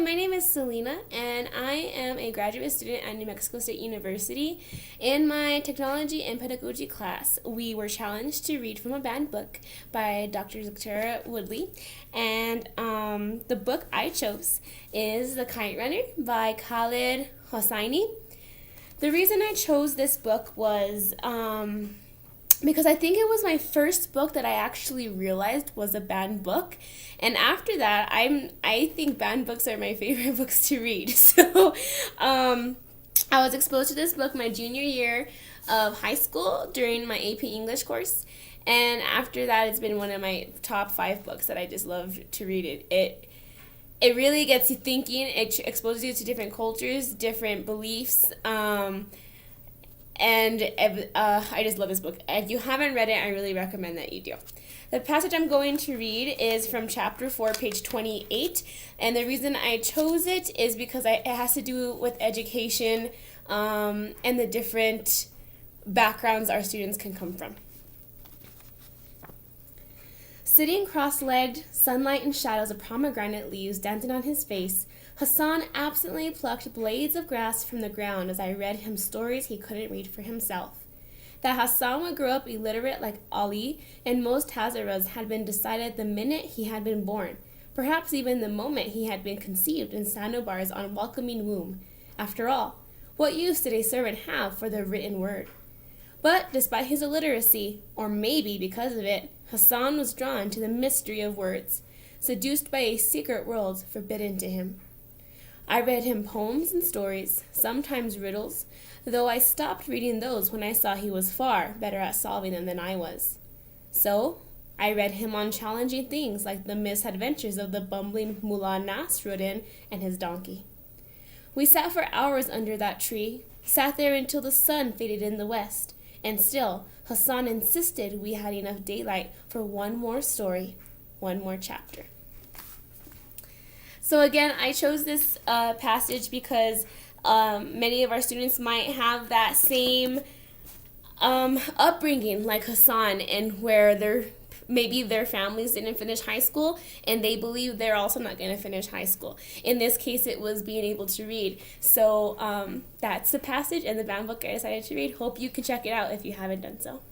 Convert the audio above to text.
my name is Selena, and I am a graduate student at New Mexico State University. In my technology and pedagogy class, we were challenged to read from a banned book by Dr. Zachara Woodley, and the book I chose is The Kite Runner by Khaled Hosseini. The reason I chose this book was because I think it was my first book that I actually realized was a banned book, and after that, I think banned books are my favorite books to read. So, I was exposed to this book my junior year of high school during my AP English course, and after that, it's been one of my top 5 books that I just love to read. It really gets you thinking. It exposes you to different cultures, different beliefs. And I just love this book. If you haven't read it, I really recommend that you do. The passage I'm going to read is from chapter 4, page 28. And the reason I chose it is because it has to do with education and the different backgrounds our students can come from. Sitting cross-legged, sunlight and shadows of pomegranate leaves dancing on his face, Hassan absently plucked blades of grass from the ground as I read him stories he couldn't read for himself. That Hassan would grow up illiterate like Ali and most Hazaras had been decided the minute he had been born, perhaps even the moment he had been conceived in Sanobar's unwelcoming womb. After all, what use did a servant have for the written word? But despite his illiteracy, or maybe because of it, Hassan was drawn to the mystery of words, seduced by a secret world forbidden to him. I read him poems and stories, sometimes riddles, though I stopped reading those when I saw he was far better at solving them than I was. So, I read him on challenging things like the misadventures of the bumbling Mullah Nasruddin and his donkey. We sat for hours under that tree, sat there until the sun faded in the west, and still Hassan insisted we had enough daylight for one more story, one more chapter. So again, I chose this passage because many of our students might have that same upbringing like Hassan, and where maybe their families didn't finish high school and they believe they're also not going to finish high school. In this case, it was being able to read. So that's the passage and the bound book I decided to read. Hope you can check it out if you haven't done so.